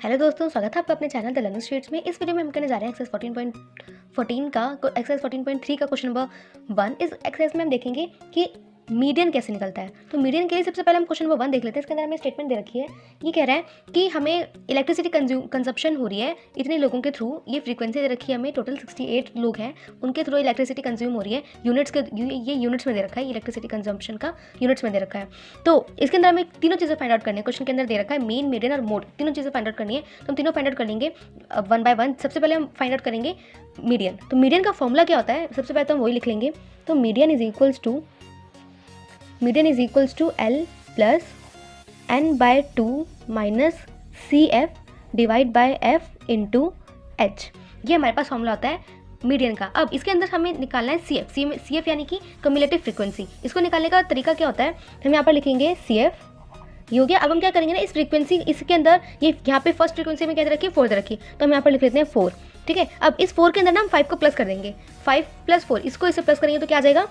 Hello दोस्तों, स्वागत है आपका अपने चैनल द लर्निंग स्ट्रीट्स में। इस वीडियो में हम करने जा रहे हैं एक्सरसाइज 14.14 का एक्सरसाइज 14.3 का क्वेश्चन नंबर 1। इस एक्सरसाइज में हम देखेंगे कि मीडियन कैसे निकलता है। तो मीडियन के लिए सबसे पहले हम क्वेश्चन नंबर 1 देख लेते हैं। इसके अंदर हमें स्टेटमेंट दे रखी है। ये कह रहा है कि हमें इलेक्ट्रिसिटी कंजप्शन हो रही है इतने लोगों के थ्रू। ये फ्रीक्वेंसी दे रखी है हमें, टोटल 68 लोग हैं, उनके थ्रू इलेक्ट्रिसिटी कंज्यूम हो रही है यूनिट्स के। ये यूनिट्स में दे रखा है, इलेक्ट्रिसिटी कंजम्पशन का यूनिट्स में दे रखा है। तो इसके अंदर हमें तीनों चीज़ें फाइंड आउट करनी है। क्वेश्चन के अंदर दे रखा है मीन, मीडियन और मोड, तीनों चीज़ें फाइंड आउट करनी है। तो हम तीनों फाइंड आउट कर लेंगे वन बाय वन। सबसे पहले हम फाइंड आउट करेंगे मीडियन। तो मीडियन का फॉर्मूला क्या होता है, सबसे पहले तो हम वही लिख लेंगे। तो median is equals to L plus n/2 minus CF divide by F into H। ये हमारे पास फॉर्मूला होता है मीडियन का। अब इसके अंदर हमें निकालना है CF यानी कि कम्युलेटिव फ्रीक्वेंसी। इसको निकालने का तरीका क्या होता है, हम यहाँ पर लिखेंगे CF। ये हो गया। अब हम क्या करेंगे ना, इस फ्रीक्वेंसी, इसके अंदर ये यहाँ पे फर्स्ट फ्रीक्वेंसी में क्या रखी है, 4 दे रखी, तो हम यहाँ पर लिख लेते हैं 4। ठीक है। अब इस 4 के अंदर ना हम 5 को प्लस कर देंगे। 5 + 4, इसको इससे प्लस करेंगे तो क्या आ जाएगा,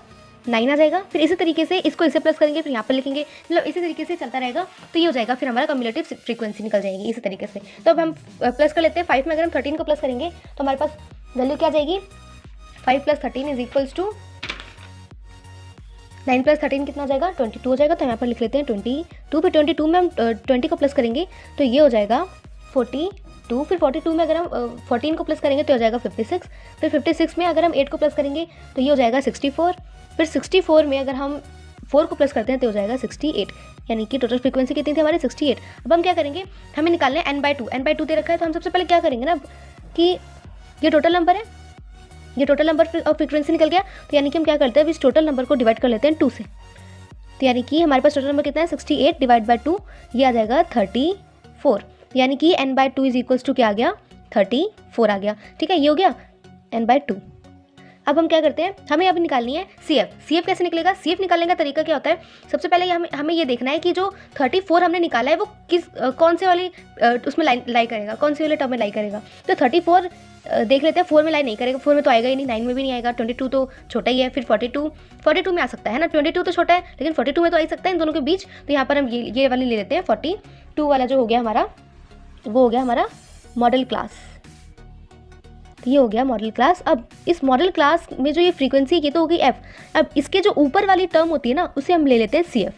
9 आ जाएगा। फिर इसी तरीके से इसको इससे प्लस करेंगे, फिर यहाँ पर लिखेंगे, मतलब इसी तरीके से चलता रहेगा। तो ये हो जाएगा, फिर हमारा कम्युलेटिव फ्रीक्वेंसी निकल जाएगी इसी तरीके से। तो अब हम प्लस कर लेते हैं। 5 में अगर हम 13 को प्लस करेंगे तो हमारे पास वैल्यू क्या आ जाएगी, 5 + 13 इज इक्वल्स टू 9 + 13 कितना हो जाएगा, 22 हो जाएगा। तो यहाँ पर लिख लेते हैं 22। फिर 22 में हम 20 को प्लस करेंगे तो ये हो जाएगा 42। फिर 42 में अगर हम 14 को प्लस करेंगे तो हो जाएगा 56। फिर 56 में अगर हम 8 को प्लस करेंगे तो ये हो जाएगा 64। फिर 64 में अगर हम 4 को प्लस करते हैं तो हो जाएगा 68। यानी कि टोटल फ्रीक्वेंसी कितनी थी हमारी, 68। अब हम क्या करेंगे, हमें निकालना है n/2 दे रखा है। तो हम सबसे पहले क्या करेंगे ना कि ये टोटल नंबर है, ये टोटल नंबर ऑफ फ्रीक्वेंसी निकल गया। तो यानी कि हम क्या करते हैं, इस टोटल नंबर को डिवाइड कर लेते हैं 2 से। तो यानी कि हमारे पास टोटल नंबर कितना है, 68 डिवाइड बाय 2, ये आ जाएगा 34। यानी कि n/2 इज इक्वल्स टू क्या आ गया, 34 आ गया। ठीक है, ये हो गया n/2। अब हम क्या करते हैं, हमें अब निकालनी है CF कैसे निकलेगा। CF निकालने का तरीका क्या होता है, सबसे पहले हमें ये देखना है कि जो 34 हमने निकाला है वो कौन से वाली उसमें लाई करेगा, कौन से वाले टर्म में लाई करेगा। तो 34 देख लेते हैं, 4 में लाई नहीं करेगा, 4 में तो आएगा ही नहीं, 9 में भी नहीं आएगा, 22 तो छोटा ही है। फिर 42 में आ सकता है ना, 22 तो छोटा है लेकिन 42 में तो आ ही सकता है इन दोनों के बीच। तो यहाँ पर हम ये वाली ले लेते हैं। 42 वाला जो हो गया हमारा, वो हो गया हमारा मॉडल क्लास। तो ये हो गया मॉडल क्लास। अब इस मॉडल क्लास में जो ये फ्रीक्वेंसी ये तो हो गई F। अब इसके जो ऊपर वाली टर्म होती है ना, उसे हम ले लेते हैं CF।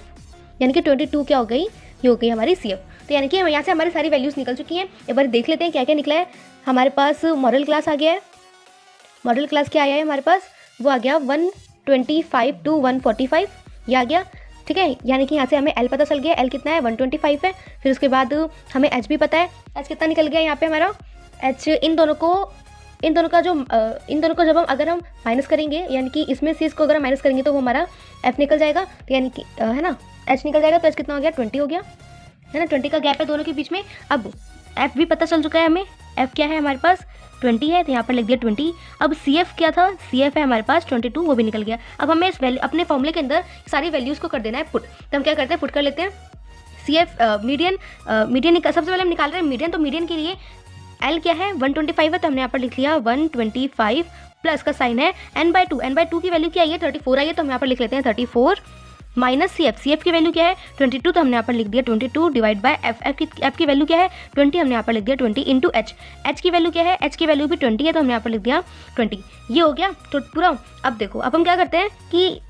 यानी कि 22 क्या हो गई, ये हो गई हमारी CF। तो यानी कि यहाँ से हमारी सारी वैल्यूज़ निकल चुकी हैं। एक बार देख लेते हैं क्या क्या निकला है। हमारे पास मॉडल क्लास आ गया है। मॉडल क्लास क्या आया है हमारे पास, वो आ गया 125 to 145, ये आ गया। ठीक है, यानी कि यहाँ से हमें L पता चल गया, L कितना है, 125 है। फिर उसके बाद हमें H भी पता है, H कितना निकल गया यहाँ पे हमारा H। इन दोनों को जब अगर हम माइनस करेंगे, यानी कि इसमें से इसको अगर हम माइनस करेंगे तो वो हमारा F निकल जाएगा। तो यानी कि है ना, H निकल जाएगा। तो H कितना हो गया, 20 हो गया, है ना, 20 का गैप है दोनों के बीच में। अब F भी पता चल चुका है हमें, F क्या है हमारे पास 20 है, तो यहाँ पर लिख दिया 20। अब CF क्या था, CF है हमारे पास 22, वो भी निकल गया। अब हमें इस अपने फॉर्मूले के अंदर सारी वैल्यूज़ को कर देना है पुट। तो हम क्या करते हैं, पुट कर लेते हैं CF मीडियन। सबसे पहले हम निकाल रहे हैं मीडियन। तो मीडियन के लिए L क्या है, 125 है, तो हमने यहाँ पर लिख लिया 125 प्लस का साइन है n/2 की वैल्यू क्या आई है, 34 आई है, तो हम यहाँ पर लिख लेते हैं 34 माइनस CF की वैल्यू क्या है 22, तो हमने यहाँ पर लिख दिया 22 डिवाइड बाय F की वैल्यू क्या है 20, हमने यहाँ पर लिख दिया 20 इंटू H की वैल्यू क्या है, H की वैल्यू भी 20 है, तो हमने यहाँ पर लिख दिया 20। ये हो गया तो पूरा। अब देखो, अब हम क्या करते हैं कि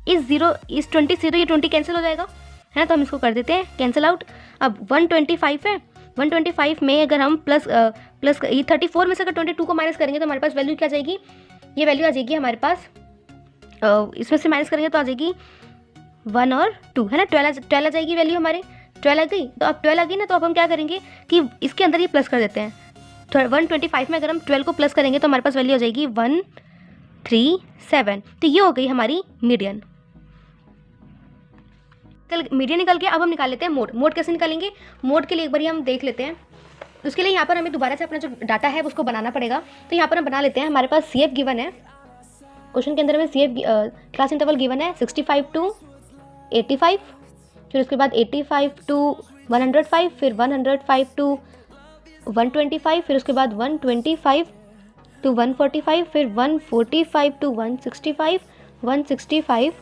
इस 20 से तो ये 20 कैंसिल हो जाएगा, है ना, तो हम इसको कर देते हैं कैंसिल आउट। अब 125 है, 125 में अगर हम प्लस ये 34 में से अगर 22 को माइनस करेंगे तो हमारे पास वैल्यू क्या आ जाएगी, ये वैल्यू आ जाएगी हमारे पास, इसमें से माइनस करेंगे तो आ जाएगी 1 और 2, है ना, 12 आ जाएगी वैल्यू हमारे, 12 आ गई। तो अब 12 आ गई ना, तो अब हम क्या करेंगे कि इसके अंदर ये प्लस कर देते हैं। तो 125 में अगर हम 12 को प्लस करेंगे तो हमारे पास वैल्यू आ जाएगी 137। तो ये हो गई हमारी मीडियन। मीडियन निकल गया। अब हम निकाल लेते हैं मोड कैसे निकालेंगे। मोड के लिए एक बार हम देख लेते हैं। उसके लिए यहाँ पर हमें दोबारा से अपना जो डाटा है उसको बनाना पड़ेगा। तो यहाँ पर हम बना लेते हैं। हमारे पास CF गिवन है, क्वेश्चन के अंदर हमें CF क्लास इंटरवल गिवन है 65 to 85, फिर उसके बाद 85 to 105, फिर 105 to 125, फिर उसके बाद 125 to 145, फिर 145 to 165, 165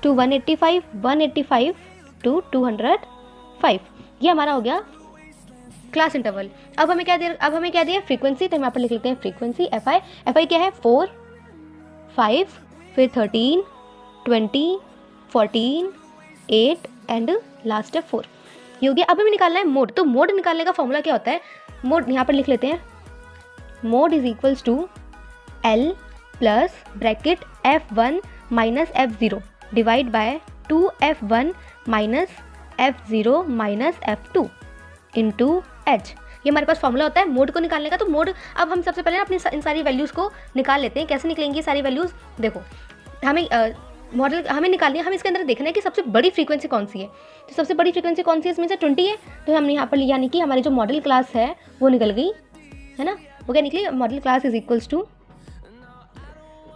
to 185, 185 to 205। ये हमारा हो गया क्लास इंटरवल। अब हमें क्या दिया फ्रीक्वेंसी, तो हम यहाँ पर लिख लेते हैं फ्रीक्वेंसी एफ आई क्या है 4 5 फिर 13 20 14 8 एंड लास्ट है 4, ये हो गया। अब हमें निकालना है मोड, तो मोड निकालने का फॉर्मूला क्या होता है, मोड यहाँ पर लिख लेते हैं, mode is equals to L plus bracket F1 minus F0 divide by 2F1 minus F0 minus F2 into H। ये हमारे पास फॉर्मूला होता है मोड को निकालने का। तो मोड, अब हम सबसे पहले अपनी इन सारी वैल्यूज़ को निकाल लेते हैं। कैसे निकलेंगी सारी वैल्यूज़, देखो हमें मॉडल हमें निकालनी है, हमें इसके अंदर देखना है कि सबसे बड़ी फ्रीक्वेंसी कौन सी है। तो सबसे बड़ी फ्रीक्वेंसी कौन सी है, इसमें से 20 है। तो हमने यहाँ पर यानी कि हमारी जो मॉडल क्लास है वो निकल गई, है ना, वो क्या निकली, modal class is equals to,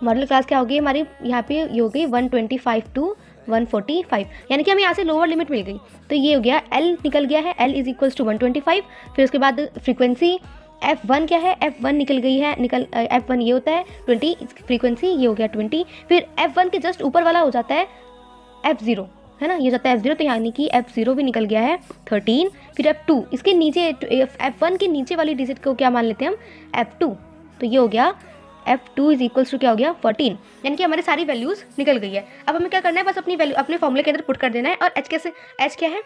modal class क्या होगी हमारी, यहाँ पे ये हो गई 125 टू 145, यानी कि हमें यहाँ से लोअर लिमिट मिल गई। तो ये हो गया L निकल गया है, L इज इक्वल्स टू 125। फिर उसके बाद फ्रीक्वेंसी F1 क्या है, F1 निकल गई है, F1 ये होता है 20, फ्रीक्वेंसी ये हो गया 20। फिर F1 के जस्ट ऊपर वाला हो जाता है F0, है ना, ये जाता है F0, तो यानी कि F0 भी निकल गया है 13। फिर F2 इसके नीचे, F1 के नीचे वाली डिजिट को क्या मान लेते हैं हम F2, तो ये हो गया F2 इज इक्वल्स टू क्या हो गया 14, यानी कि हमारी सारी वैल्यूज़ निकल गई है। अब हमें क्या करना है, बस अपनी वैल्यू अपने फॉर्मूले के अंदर पुट कर देना है। और H क्या है,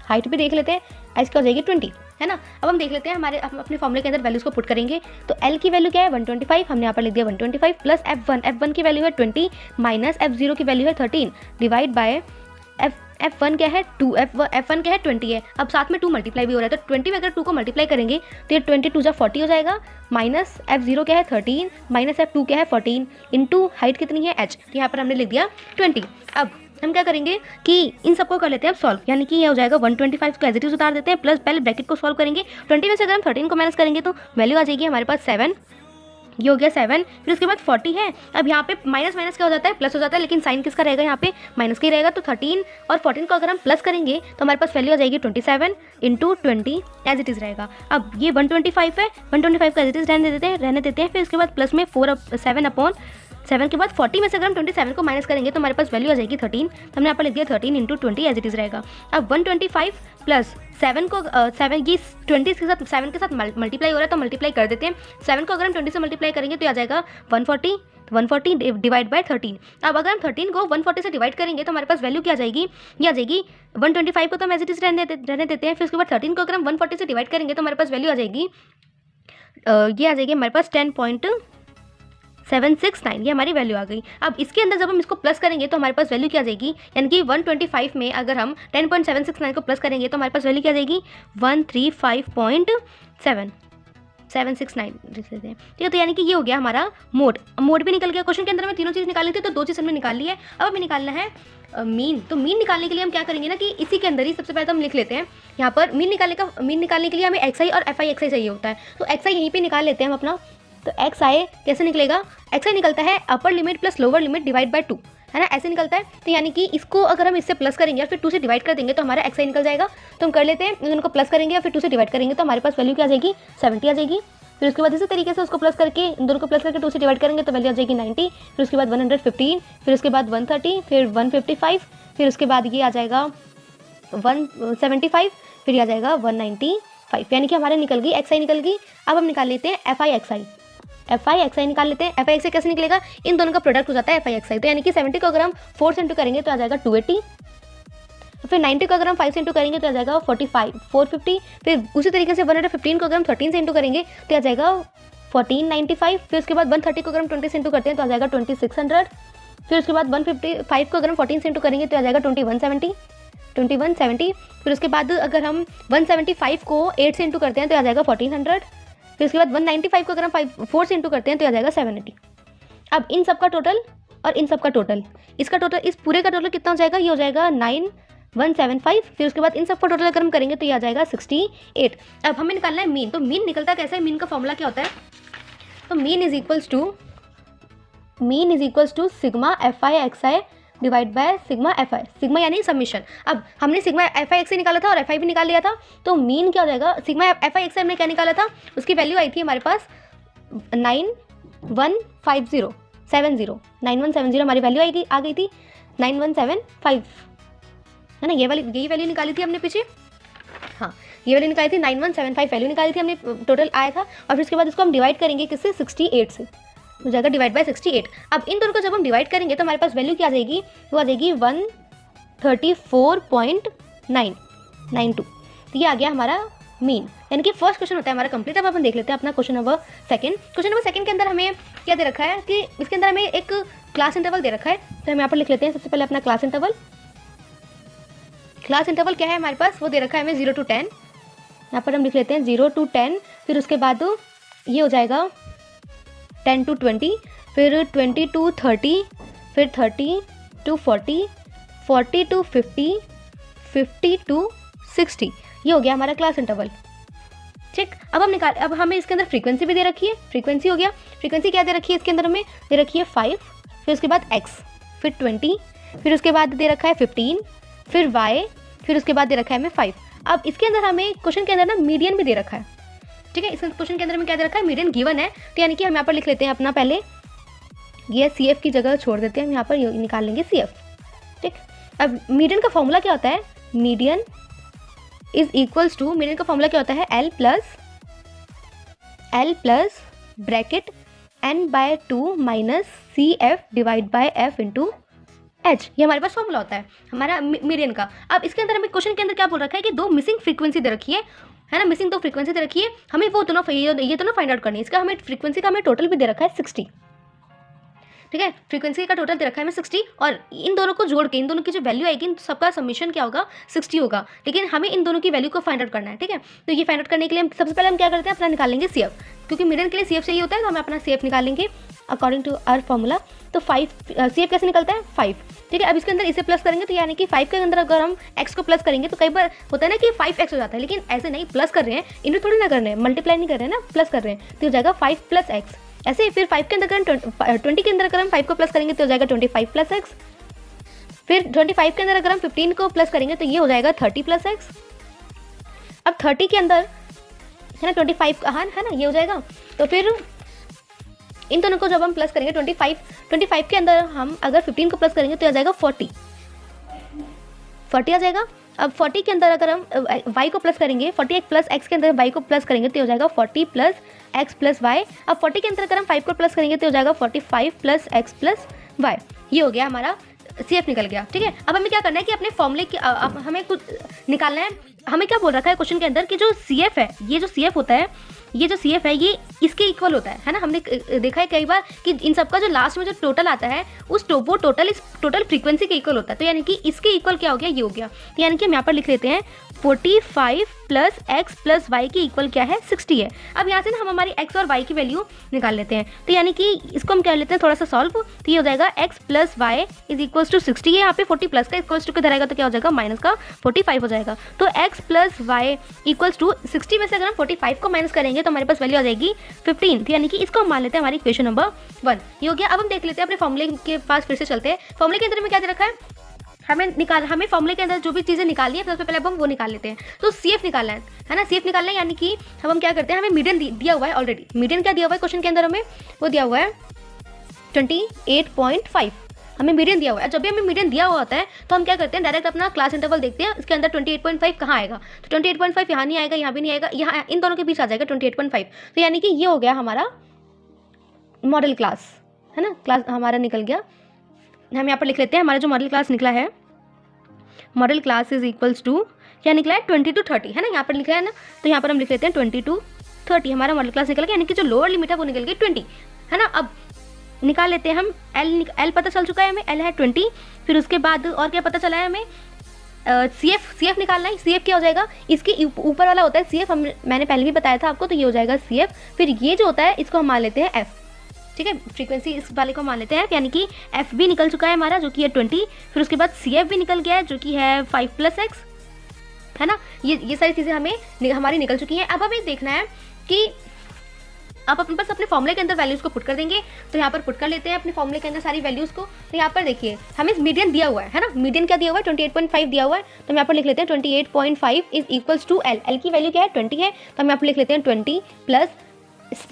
हाइट भी देख लेते हैं, H क्या हो जाएगी 20, है ना। अब हम देख लेते हैं हमारे अपने फॉर्मूले के अंदर वैल्यूज़ को पुट करेंगे। तो L की वैल्यू क्या है 125, हमने यहाँ पर लिख दिया 125 प्लस F1 की वैल्यू है 20 माइनस F0 की वैल्यू है 13 डिवाइड बाय F1 क्या है 2, F1 क्या है 20 है। अब साथ में 2 मल्टीप्लाई भी हो रहा है, तो 20 में अगर 2 को मल्टीप्लाई करेंगे तो ये 22 जा 40 हो जाएगा, माइनस F0 क्या है 13 माइनस F2 क्या है 14 इंटू हाइट कितनी है H, तो यहाँ पर हमने लिख दिया 20। अब हम क्या करेंगे कि इन सबको कर लेते हैं अब सॉल्व, यानी कि ये हो जाएगा 125 को एज इट इज उतार देते हैं, प्लस पहले ब्रैकेट को सॉल्व करेंगे। 20 में से अगर हम 13 को माइनस करेंगे तो वैल्यू आ जाएगी हमारे पास 7, ये हो गया 7। फिर उसके बाद 40 है, अब यहाँ पे माइनस माइनस क्या हो जाता है प्लस हो जाता है, लेकिन साइन किसका रहेगा यहाँ पे माइनस का ही रहेगा। तो 13 और 14 को अगर हम प्लस करेंगे तो हमारे पास वैल्यू आ जाएगी 27 इंटू 20 एज इट इज़ रहेगा। अब ये 125 है, 125 का एज इट इज़ रहने देते हैं। फिर उसके बाद प्लस में 7 के बाद 40 में से अगर हम 27 को माइनस करेंगे तो हमारे पास वैल्यू आ जाएगी 13, तो हमने यहाँ पर लिख दिया 13 इंटू 20 एज इट इज़ रहेगा। अब 125 प्लस 7 को 7 ये 20 के साथ 7 के साथ मल्टीप्लाई हो रहा है, तो मल्टीप्लाई कर देते हैं। 7 को अगर हम 20 से मल्टीप्लाई करेंगे तो आ जाएगा 140, 140 डिवाइड बाय 13। अब अगर हम 13 को 140 से डिवाइड करेंगे तो हमारे पास वैल्यू क्या आ जाएगी, ये आ जाएगी 125 को तो हम एज इट इज़ रहने देते हैं। फिर उसके बाद 13 को अगर हम 140 से डिवाइड करेंगे तो हमारे पास वैल्यू आ जाएगी, ये आ जाएगी हमारे पास 10.769, ये हमारी वैल्यू आ गई। अब इसके अंदर जब हम इसको प्लस करेंगे तो हमारे पास वैल्यू क्या आ जाएगी, यानी कि 125 में अगर हम 10.769 को प्लस करेंगे तो हमारे पास वैल्यू क्या आ जाएगी 135.769 लिख लेते हैं। ठीक है, तो यानी कि ये हो गया हमारा मोड भी निकल गया। क्वेश्चन के अंदर हमें तीनों चीज़ निकालनी थी, तो 2 चीज़ हमने निकाल ली है। अब हमें निकालना है मीन। तो मीन निकालने के लिए हम क्या करेंगे ना कि इसी के अंदर ही सबसे पहले तो हम लिख लेते हैं यहाँ पर मीन निकालने के लिए हमें XI और FI XI चाहिए होता है। तो XI यहीं पर निकाल लेते हैं हम अपना। तो XI कैसे निकलेगा, XI निकलता है upper limit plus lower limit divide by 2, है ना, ऐसे निकलता है। तो यानी कि इसको अगर हम इससे प्लस करेंगे और फिर 2 से डिवाइड कर देंगे तो हमारा XI निकल जाएगा। तो हम कर लेते हैं, इन दोनों को प्लस करेंगे और फिर 2 से डिवाइड करेंगे तो हमारे पास वैल्यू क्या आ जाएगी 70 आ जाएगी। फिर उसके बाद इसी तरीके से उसको प्लस करके इन दोनों को प्लस करके 2 से डिवाइड करेंगे तो वैल्यू आ जाएगी 90। फिर उसके बाद 115, फिर उसके बाद 130, फिर 155, फिर उसके बाद ये आ जाएगा 175, फिर ये आ जाएगा 195, यानी कि हमारे निकल गई XI निकल गई। अब हम निकाल लेते हैं FI XI निकाल लेते हैं। FI XI कैसे निकलेगा, इन दोनों का प्रोडक्ट हो जाता है FI XI। तो यानी कि 70 को अगर हम 4 से इंटू करेंगे तो आ जाएगा 280, फिर 90 को अगर हम 5 से इंटू करेंगे तो आ जाएगा 450, फिर उसी तरीके से 115 को अगर हम 13 से इंटू करेंगे तो आ जाएगा 1495, फिर उसके बाद 130 को अगर हम 20 से इंटू करते हैं तो आ जाएगा 2600, फिर उसके बाद 155 को अगर हम 14 से इंटू करेंगे तो आ जाएगा 2170, फिर उसके बाद अगर हम 175 को 8 से इंटू करते हैं तो आ जाएगा 1400, फिर उसके बाद 195 को अगर हम 4 से इंटू करते हैं तो आ जाएगा 780। अब इन सब का टोटल और इन सब का टोटल, इसका टोटल, इस पूरे का टोटल कितना हो जाएगा, ये हो जाएगा 9175। फिर उसके बाद इन सब का टोटल अगर हम करेंगे तो ये आ जाएगा 68। अब हमें निकालना है मीन। तो मीन निकलता कैसे है, मीन का फॉर्मूला क्या होता है, तो mean is equals to sigma FI XI डिवाइड बाय सिग्मा FI, सिग्मा यानी सबमिशन। अब हमने सिग्मा FI XI निकाला था और FI भी निकाल लिया था, तो मीन क्या हो जाएगा, सिग्मा FI XI हमने क्या निकाला था, उसकी वैल्यू आई थी हमारे पास 9170 हमारी वैल्यू आ गई थी 9175, है ना, यही वैल्यू निकाली थी हमने पीछे। हाँ, ये वाली निकाली थी 9175 वैल्यू निकाली थी हमने, टोटल आया था। और फिर उसके बाद इसको हम डिवाइड करेंगे किससे, 68 से, हो जाएगा डिवाइड बाय 68। अब इन दोनों को जब हम डिवाइड करेंगे तो हमारे पास वैल्यू क्या आ जाएगी, वो आ जाएगी 134.992। तो ये आ गया हमारा मीन, यानी कि फर्स्ट क्वेश्चन होता है हमारा कंप्लीट। अब अपन देख लेते हैं अपना question number second. Question number second के अंदर हमें क्या दे रखा है कि इसके अंदर हमें एक क्लास इंटरवल दे रखा है। तो हम यहाँ पर लिख लेते हैं सबसे पहले अपना क्लास इंटरवल। क्लास इंटरवल क्या है हमारे पास, वो दे रखा है हमें 0 to 10। यहाँ पर हम लिख लेते हैं 0 to 10, फिर उसके बाद ये हो जाएगा 10 to 20, फिर 20 to 30, फिर 30 to 40, 40 to 50, 50 to 60। ये हो गया हमारा क्लास इंटरवल। ठीक, अब हमें इसके अंदर फ्रीक्वेंसी भी दे रखी है, फ्रीक्वेंसी हो गया। फ्रीक्वेंसी क्या दे रखी है इसके अंदर, हमें दे रखी है 5, फिर उसके बाद x, फिर 20, फिर उसके बाद दे रखा है 15, फिर y, फिर उसके बाद दे रखा है हमें 5। अब इसके अंदर हमें क्वेश्चन के अंदर ना मीडियन भी दे रखा है। ठीक है, इस क्वेश्चन के अंदर में क्या दे रखा है, मीडियन गिवन है। तो यानी कि हम यहाँ पर लिख लेते हैं अपना, पहले ये CF की जगह छोड़ देते हैं, हम यहाँ पर निकाल लेंगे CF। ठीक, अब मीडियन का फॉर्मूला क्या होता है, median is equals to, median का फॉर्मूला क्या होता है, L plus bracket n/2 minus CF divide by F into H। ये हमारे पास फॉर्मूला होता है हमारा मीडियन का। अब इसके अंदर हमें क्वेश्चन के अंदर क्या बोल रखा है कि 2 मिसिंग फ्रीक्वेंसी दे रखी है ना, मिसिंग 2 फ्रीक्वेंसी दे रखी है, हमें वो दोनों ये दोनों फाइंड आउट करनी है। इसका हमें फ्रीक्वेंसी का हमें टोटल भी दे रखा है 60। ठीक है, फ्रीक्वेंसी का टोटल दे रखा है हमें 60, और इन दोनों को जोड़ के इन दोनों की जो वैल्यू आएगी सबका समीशन क्या होगा, 60 होगा। लेकिन हमें इन दोनों की वैल्यू को फाइंड आउट करना है। ठीक है, तो ये फाइंड आउट करने के लिए हम सबसे पहले हम क्या करते हैं, अपना निकाल लेंगे CF, क्योंकि मीडियन के लिए CF चाहिए होता है, तो हम अपना CF निकाल लेंगे अकॉर्डिंग टू आवर फॉर्मूला। तो 5 CF कैसे निकलता है, 5। ठीक है, अब इसके अंदर इसे प्लस करेंगे, तो यानी कि 5 के अंदर अगर हम x को प्लस करेंगे तो कई बार होता है ना कि 5x हो जाता है, लेकिन ऐसे नहीं, प्लस कर रहे हैं, इन्हें थोड़ी ना कर रहे हैं, मल्टीप्लाई नहीं कर रहे हैं ना, प्लस कर रहे हैं, तो हो जाएगा 5 + x। ऐसे फिर 5 के अंदर अगर 20 के अंदर अगर हम 5 को प्लस करेंगे तो हो जाएगा 25 + x। फिर 25 के अंदर अगर हम 15 को प्लस करेंगे तो ये हो जाएगा 30 + x। अब 30 के अंदर है ना 25 हाँ है ना, ये हो जाएगा। तो फिर इन दोनों को जब हम प्लस करेंगे 25 के अंदर हम अगर 15 को प्लस करेंगे तो आ जाएगा 40 आ जाएगा। अब 40 के अंदर अगर हम y को प्लस करेंगे, 40 + x के अंदर y को प्लस करेंगे तो हो जाएगा 40 + x + y। अब 40 के अंदर अगर हम 5 को प्लस करेंगे तो हो जाएगा 45 + x + y। ये हो गया हमारा CF निकल गया। ठीक है, अब हमें क्या करना है कि अपने फॉर्मूले की अब हमें कुछ निकालना है। हमें क्या बोल रखा है क्वेश्चन के अंदर कि जो CF है, ये जो CF होता है, ये जो CF है ये इसके इक्वल होता है ना। हमने देखा है कई बार कि इन सबका जो लास्ट में जो टोटल आता है वो टोटल इस टोटल फ्रीक्वेंसी के इक्वल होता है। तो यानी कि इसके इक्वल क्या हो गया, ये हो गया। तो यानी कि हम यहाँ पर लिख लेते हैं 45 + x + y की इक्वल क्या है, 60 है। अब यहाँ से ना हम हमारी x और y की वैल्यू निकाल लेते हैं। तो यानी कि इसको हम क्या लेते हैं थोड़ा सा सॉल्व, तो ये हो जाएगा x + y = 60 है। यहाँ पे 40 प्लस का इक्वल्स टू किधर आएगा, तो क्या हो जाएगा माइनस का 45 हो जाएगा। तो x + y = 60 में से अगर हम 45 को माइनस करेंगे तो हमारे पास वैल्यू आ जाएगी 15। तो यानी कि इसको हम मान लेते हैं हमारी इक्वेशन नंबर 1। ये हो गया। अब हम देख लेते हैं अपने फॉर्मूले के पास फिर से चलते हैं। फॉर्मूले के अंदर में क्या दे रखा है, हमें फॉर्मूले के अंदर जो भी चीज़ें निकालनी है सबसे पहले अब हम वो निकाल लेते हैं। तो CF निकालना है ना, CF निकालना है। यानी कि हम क्या करते हैं, हमें मीडियन दिया हुआ है ऑलरेडी। मीडियन क्या दिया हुआ है क्वेश्चन के अंदर, हमें वो दिया हुआ है 28.5, हमें मीडियन दिया हुआ है। जब भी हमें मीडियन दिया हुआ होता है तो हम क्या करते हैं, डायरेक्ट अपना क्लास इंटरवल देखते हैं, इसके अंदर 28.5 कहाँ आएगा। तो 28.5 यहाँ नहीं आएगा, यहाँ भी नहीं आएगा, यहाँ इन दोनों के बीच आ जाएगा 28.5। तो यानी कि ये हो गया हमारा मॉडल क्लास, है ना, क्लास हमारा निकल गया। हम यहाँ पर लिख लेते हैं हमारा जो मॉडल क्लास निकला है, modal class is equals to क्या निकला है 20 to 30, है ना, यहाँ पर लिखा है ना। तो यहाँ पर हम लिख लेते हैं 20 to 30 हमारा मॉडल क्लास निकल गया। यानी कि जो लोअर लिमिट है वो निकल गई 20, है ना। अब निकाल लेते हैं हम L पता चल चुका है हमें, L है 20। फिर उसके बाद और क्या पता चला है हमें, CF निकालना है। CF क्या हो जाएगा, इसके ऊपर वाला होता है CF, मैंने पहले भी बताया था आपको। तो ये हो जाएगा CF। फिर ये जो होता है इसको हम मान लेते हैं F। ठीक है, फ्रीक्वेंसी इस वाले को मान लेते हैं, यानी कि F भी निकल चुका है हमारा जो कि है 20। फिर उसके बाद CF भी निकल गया है जो कि है 5 + x, है ना। ये सारी चीज़ें हमारी निकल चुकी हैं। अब हमें देखना है कि आप अपने पास अपने फॉर्मूले के अंदर वैल्यूज़ को पुट कर देंगे। तो यहाँ पर पुट कर लेते हैं अपने फॉर्मूले के अंदर सारी वैल्यूज़ को। तो यहाँ पर देखिए हमें मीडियन दिया हुआ है ना, मीडियन क्या दिया हुआ है 28.5 दिया हुआ है। तो हम यहाँ पर लिख लेते हैं 28.5 = L। L की वैल्यू क्या है 20 है। तो हम यहाँ पर लिख लेते हैं 20 प्लस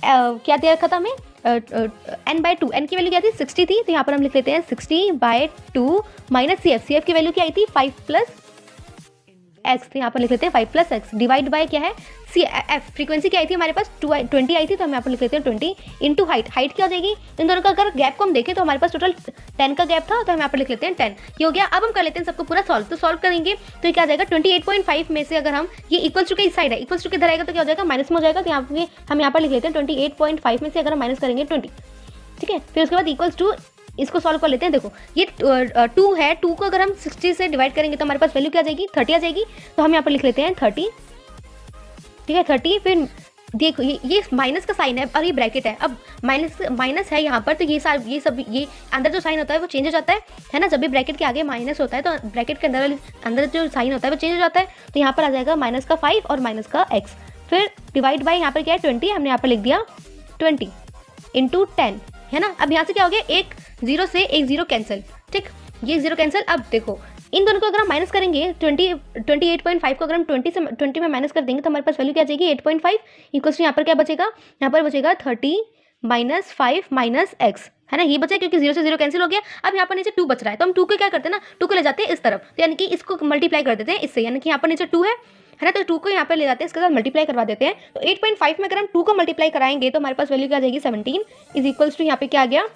क्या दे रखा था हमें n/2, n की वैल्यू क्या थी 60 थी। तो यहाँ पर हम लिख लेते हैं 60/2 माइनस CF की वैल्यू क्या आई थी 5 + एक्स, तो यहाँ पर लिख लेते हैं 5 प्लस एक्स डिवाइड बाय क्या है सी एफ, फ्रीक्वेंसी क्या आई थी हमारे पास 20 आई थी, तो हम यहाँ पर लिख लेते हैं 20 इंटू हाइट, हाइट क्या हो जाएगी, इन दोनों का अगर गैप को हम देखें तो हमारे पास टोटल 10 का गैप था, तो हम यहाँ पर लिख लेते हैं 10, ये हो गया। अब हम कर लेते हैं सबको पूरा सॉल्व, तो सॉल्व करेंगे तो ये क्या आ जाएगा 28.5 में से अगर हम ये इक्वल्स टू के इस साइड है, इक्वल्स टू के इधर आएगा तो क्या हो जाएगा माइनस में हो जाएगा, तो यहाँ पे हम यहाँ पर लिख लेते हैं 28.5 में से अगर हम माइनस करेंगे 20, ठीक है। फिर उसके बाद इक्वल्स टू इसको सॉल्व कर लेते हैं। देखो ये 2 है, 2 को अगर हम 60 से डिवाइड करेंगे तो हमारे पास वैल्यू क्या आ जाएगी 30 आ जाएगी, तो हम यहाँ पर लिख लेते हैं 30, ठीक है 30। फिर देखो ये माइनस का साइन है और ये ब्रैकेट है, अब माइनस है यहाँ पर, तो ये सब ये अंदर जो साइन होता है वो चेंज हो जाता है ना, जब भी ब्रैकेट के आगे माइनस होता है तो ब्रैकेट के अंदर जो साइन होता है वो चेंज हो जाता है, तो यहाँ पर आ जाएगा माइनस का 5 और माइनस का x, फिर डिवाइड बाय यहाँ पर क्या है 20, हमने यहाँ पर लिख दिया 20 इंटू 10, है ना। अब यहाँ से क्या हो गया, एक 0 से एक 0 कैंसिल, ठीक, ये 0 कैंसिल। अब देखो इन दोनों को अगर हम माइनस करेंगे 28.5 को अगर हम 20 में माइनस कर देंगे तो हमारे पास वैल्यू क्या आ जाएगी 8.5 इक्वल्स टू यहाँ पर क्या बचेगा, यहाँ पर बचेगा 30 माइनस 5 माइनस एक्स, है ना, ये बचा क्योंकि 0 से 0 कैंसिल हो गया। अब यहाँ पर नीचे 2 बच रहा है, तो हम 2 को क्या करते हैं ना, 2 को ले जाते हैं इस तरफ, तो यानी कि इसको मल्टीप्लाई कर देते हैं इससे, यानी कि यहाँ पर नीचे 2 है ना, तो 2 को यहाँ पर ले जाते हैं, इसके साथ मल्टीप्लाई करवा देते हैं, तो 8.5 में अगर हम 2 को मल्टीप्लाई कराएंगे तो हमारे पास वैल्यू क्या आ जाएगी 17 इज इक्वल्स टू यहाँ पे क्या आ गया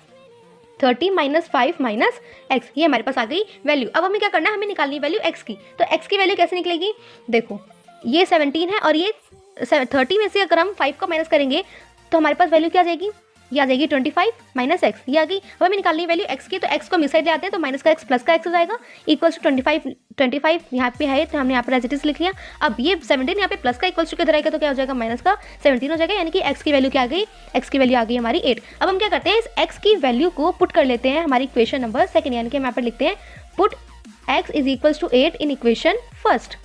30 माइनस 5 माइनस एक्स, ये हमारे पास आ गई वैल्यू। अब हमें क्या करना है, हमें निकालनी है वैल्यू एक्स की, तो एक्स की वैल्यू कैसे निकलेगी, देखो ये 17 है और ये 30 में से अगर हम 5 को माइनस करेंगे तो हमारे पास वैल्यू क्या आ जाएगी, ये आ जाएगी 25 माइनस एक्स, ये आ गई। अब हमें निकालनी है वैल्यू एक्स की, तो एक्स को हम इस साइड ले आते हैं, तो माइनस का एक्स प्लस का एक्स हो जाएगा इक्वल्स टू 25 यहाँ पे है, तो हमने यहाँ पर एज इट इज लिख लिया। अब ये 17 यहाँ पे प्लस का इक्वल्स टू किधर आएगा, तो क्या हो जाएगा माइनस का 17 हो जाएगा, यानी कि एक्स की वैल्यू क्या आ गई, एक्स की वैल्यू आ गई हमारी 8। अब हम क्या करते हैं, इस एक्स की वैल्यू को पुट कर लेते हैं हमारी इक्वेशन नंबर सेकंड, यानी कि हम यहाँ पर लिखते हैं put x is equals to 8 in equation first.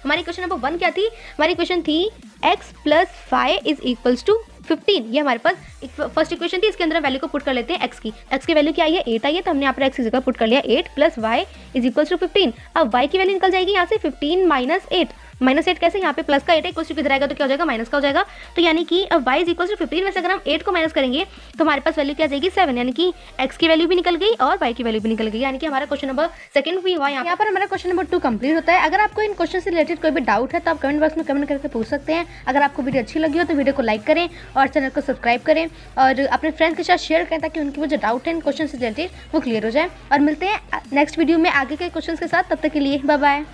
हमारी इक्वेशन नंबर 1 क्या थी, हमारी इक्वेशन थी x plus 5 is equals to 15, ये हमारे पास फर्स्ट इक्वेशन थी, इसके अंदर वैल्यू को पुट कर लेते हैं x की वैल्यू क्या आई है 8 आई है, तो हमने यहाँ पर x की जगह पुट कर लिया 8 plus y is equals to 15। अब y की वैल्यू निकल जाएगी यहाँ से 15 माइनस 8 कैसे, यहाँ पे प्लस का 8 है इक्वल्स टू किधर आएगा तो क्या हो जाएगा माइनस का हो जाएगा, तो यानी कि अब y इज इक्वल्स टू 15 में से अगर हम 8 को माइनस करेंगे तो हमारे पास वैल्यू क्या आ जाएगी 7, यानी कि x की वैल्यू भी निकल गई और y की वैल्यू भी निकल गई, यानी कि हमारा क्वेश्चन नंबर सेकंड भी हुआ। यहाँ पर हमारा क्वेश्चन नंबर 2 कंप्लीट होता है। अगर आपको इन क्वेश्चन से रिलेटेड कोई भी डाउट है तो आप कमेंट बॉक्स में कमेंट करके पूछ सकते हैं। अगर आपको वीडियो अच्छी लगी हो तो वीडियो को लाइक करें और चैनल को सब्सक्राइब करें और अपने फ्रेंड्स के साथ शेयर करें ताकि उनकी वो जो डाउट है इन क्वेश्चन से रिलेटेड वो क्लियर हो जाए। और मिलते हैं नेक्स्ट वीडियो में आगे के क्वेश्चन के साथ, तब तक के लिए बाय बाय।